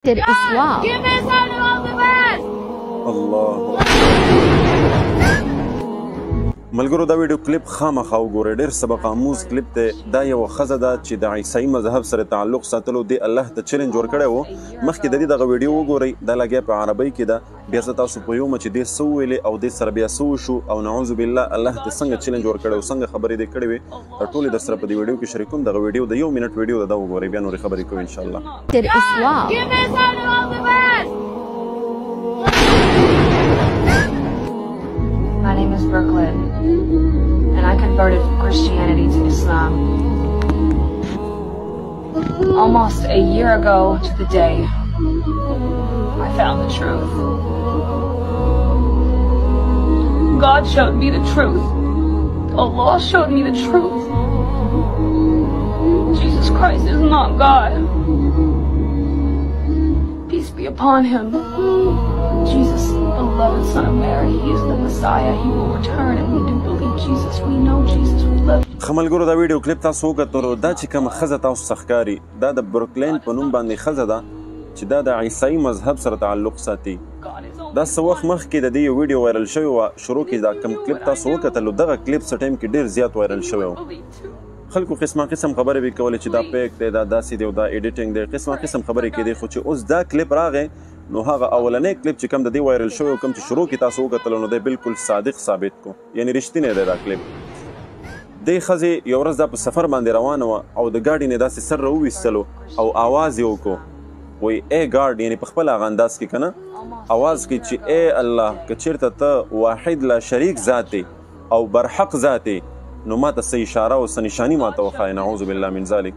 Islam. Give me something of the best. الله ملګرو دا ویډیو کلیپ خامخا وګورئ، ډېر سبق آموز کلیپ دی. دا یوه ښځه ده چې د عیسائی مذهب سره تعلق ساتلو دی الله ته چیلنج ورکړی و. مخکې د دې دغه ویډیو وګورئ، دا لګیا په عربۍ کې ده. بیا زه تاسو پوهیږم چې دې څه وویلې او دې سره بیا څه وشو او نعوذ بالله الله ته څنګه چیلنج ورکړی او څنګه خبرې دې کړې وې، دا ټولې در سره په دې ویډیو کې شریکوم. دغه ویډیو د 1 منټ ویډیو ده، دا وګورئ بیا نورې خبرې کوو انشاءالله. Islam. Give me something of the best. My name is Brooklyn, and I converted from Christianity to Islam almost a year ago to the day I found the truth. God showed me the truth. Allah showed me the truth. Jesus Christ is not God. Peace be upon him. Jesus, beloved Son of Mary, he is the Messiah. He will return, and we do believe Jesus. We know Jesus. We love you. ښه ملګرو دا ویډیو کلیپ تاسو وکتلو. دا چې کومه ښځه تاسو څخه ښکاري دا د بروکلین په نوم باندې ښځه ده چې دا د عیسائی مذهب سره تعلق ساتي. دا څه وخت مخکې د دې یو ویډیو وایرل شوی وه. شروع کې دا کوم کلیپ تاسو وکتلو دغه کلیپ څه ټایم کې ډېر زیات وایرل شوی و. خلکو قسم خبرې به کولې چې دا پیک دی، دا داسې دی او دا ایډیټینګ دی، قسم خبرې کېدې. خو چې اوس دا کلیپ راغی نو هغه اولنی کلیپ چې کوم د دې وایرل شوی او کوم چې شروع کې تاسو وکتلو نو دی بالکل صادق ثابت کو، یعنی رښتینی دی دا کلیپ. دې ښځې یو ورځ دا په سفر باندې روانه وه او د ګاډي نه داسې سر راوویستلو او آواز یې وکړو، وایي ای ګاډ، یعنی په خپل هغه انداز کې که نه آواز کوي چې ای الله که چېرته ته واحد لا شریک ذات دی او برحق ذات دی نو ما ته څه اشاره او څه نشاني ما ته وښایه. نعوذ بالله من ذلک.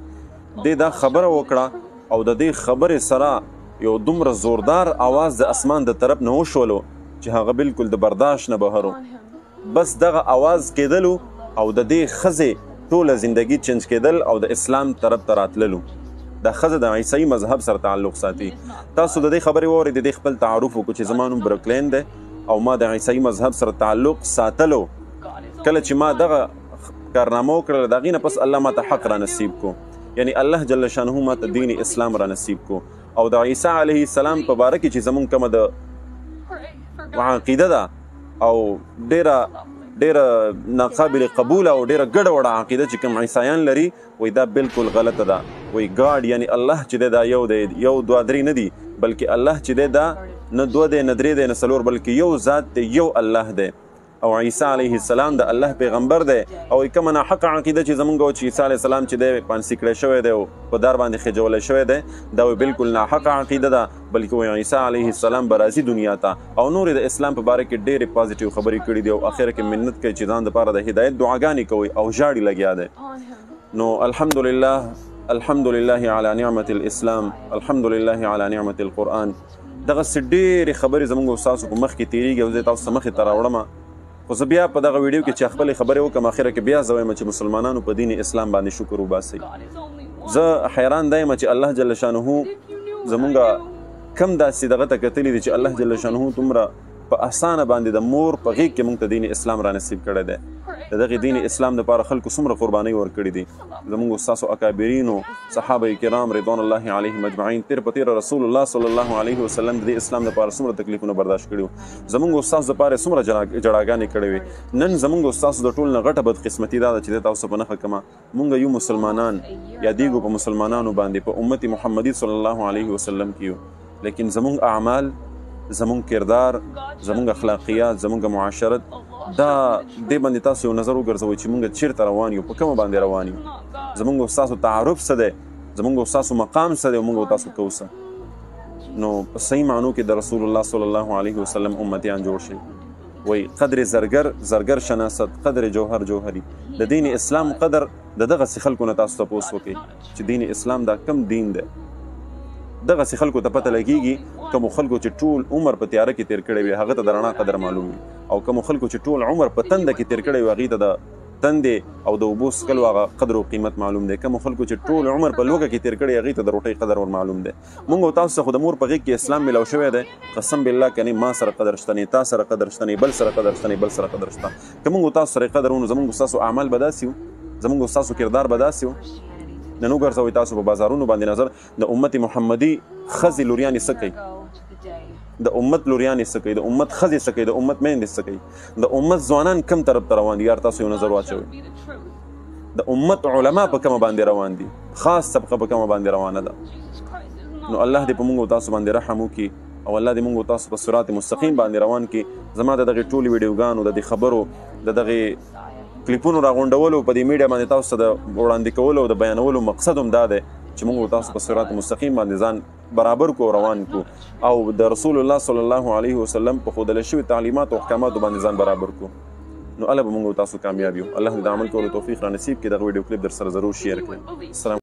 دې دا خبره وکړه او د دې خبرې سره یو دومره زوردار آواز د اسمان د طرف نه وشولو چې هغه بالکل د برداشت نه بهر و. بس دغه آواز کېدلو او د دې ښځې ټوله زندگی چینج کېدل او د اسلام طرف ته راتللو. دا ښځه د عیسائی مذهب سره تعلق ساتي. تاسو د دې خبرې واورئ، د دې خپل تعارف وکړو چې زما نوم بروکلین دی او ما د عیسائی مذهب سره تعلق ساتلو. کله چې ما دغه کارنامه وکړله د هغې نه پس الله ما ته حق را نصیب کو، یعنی الله جل شانه ما ته دین اسلام را نصیب کو. او د عیسی علیه السلام په باره کې چې زمونږ کومه د عقیده ده او ډېره ناقابل قبوله او ډېره ګډه وړه عقیده چې کوم عیسایان لري، وایي دا بالکل غلطه ده. وایي ګاډ یعنی الله چې دی دا یو دی، یو دوه درې نه دي، بلکې الله چې دی دا نه دوه دی نه درې دی نه څلور، بلکې یو ذات دی، یو الله دی. او عیسی علیه السلام د الله پیغمبر دی. او کومه ناحقه عقیده چې زمونږ و چې عیسی علیه السلام چې دی پانسي کړی شوی دی او په دار باندې خېجولی شوی دی، دا بالکل ناحقه عقیده ده. بلکې وایي عیسی علیه السلام به راځي دنیا ته او نورې د اسلام په باره کې ډېرې پازیټیو خبرې کړي دي او اخره کې منت کوي چې ځان دپاره د هدایت دعاګانې کوي او ژاړي لګیا دی. نو الحمدلله علی نعمت الاسلام، الحمدلله علی نعمت القرآن. دغسې ډېرې خبرې زمونږ استاسو په مخ کې تېرېږي او زه تاسو ته مخې ته راوړمه. خو زه بیا په دغه ویډیو کې چې خپلې خبرې وکړم اخره کې بیا زه وایم چې مسلمانانو په دین اسلام باندې شکر وباسئ. زه حیران دی چې الله جل شانه زمونږ کم داسې دغه ته کتلي دي چې الله جل شانه دومره په اسانه باندې د مور په غېږ کې موږ ته دین اسلام را نصیب کړی دی. د دغې دین اسلام دپاره خلکو څومره قربانۍ ورکړي دي. زمونږ استاسو اکابرینو صحابه کرام رضوان الله علیهم اجمعین تیر په تیره رسول الله صلی الله علیه وسلم د دې اسلام دپاره څومره تکلیفونه برداشت کړي وو. زمونږ استاسو دپاره څومره جړاګانې کړې وې. نن زمونږ استاسو د ټول نه غټه بدقسمتي دا ده چې د تاسو په نښه کړمه مونږ یو مسلمانان یادېږو په مسلمانانو باندې په امت محمدي صلی الله علیه وسلم کې یو، لیکن زمونږ اعمال، زمونږ کردار، زمونږ اخلاقیات، زمونږ معاشرت دا دې باندې تاسو یو نظر وګرځوئ چې مونږ چیرته روان یو، په کومه باندې روان یو، زمونږ استاسو تعارف څه دی، زمونږ استاسو مقام څه دی او مونږ تاسو کوو څه. نو په صحیح معنو کې د رسول الله صلی الله علیه وسلم امتیان جوړ شي. وایي قدر زرګر شناست، قدر جوهر جوهري. د دین اسلام قدر د دغسې خلکو نه تاسو تپوس وکړئ چې دین اسلام دا کم دین دی. دغسې خلکو ته پته لګېږي کومو خلکو چې ټول عمر په تیاره کې تیر کړی وي هغه ته د رڼا قدر معلوم وي، او کومو خلکو چې ټول عمر په تنده کې تیر کړی وي هغې ته د تندې او د اوبو څښلو هغه قدر او قیمت معلوم دی. کومو خلکو چې ټول عمر په لوږه کې تیر کړی هغې ته د روټۍ قدر ور معلوم دی. مونږ او تاسو څه خو د مور په غېږ کې اسلام میلاو شوی دی، قسم بالله که نه ما سره قدر شته نه تا سره قدر شته نه بل سره قدر شته نه بل سره قدر شته. که مونږ او تاسو سره قدر ونو زمونږ ستاسو اعمال به داسې وو، زمونږ ستاسو کردار به داسې وو. نن وګرځوئ تاسو په بازارونو باندې نظر د امت محمدي ښځې لوریانې څه کوي د امت لوریانې څه کوي د امت ښځې څه کوي د امت میندې څه کوي د امت ځوانان کم طرف ته روان دي یار تاسو یو نظر واچوئ د امت علما په کومه باندې روان دي خاص طبقه په کومه باندې روانه ده نو الله دې په موږ او تاسو باندې رحم وکړي او الله دې موږ او تاسو په صراط مستقیم باندې روان کړي زما د دغې ټولې ویډیوګانو د دې خبرو د دغې کلیپونو راغونډولو په دې میډیا باندې تاسو ته د وړاندې کولو او د بیانولو مقصد هم دا دی چې موږ او تاسو په صراط مستقیم باندې ځان برابر کو روان کو او د رسول الله صلی الله علیه وسلم په ښودل شوي تعلیمات او احکاماتو باندې ځان برابر کو نو الله به موږ او تاسو کامیاب یو الله دې د عمل کولو توفیق را نصیب کړي دغه ویډیو کلیپ در سره ضرور شیر کړئ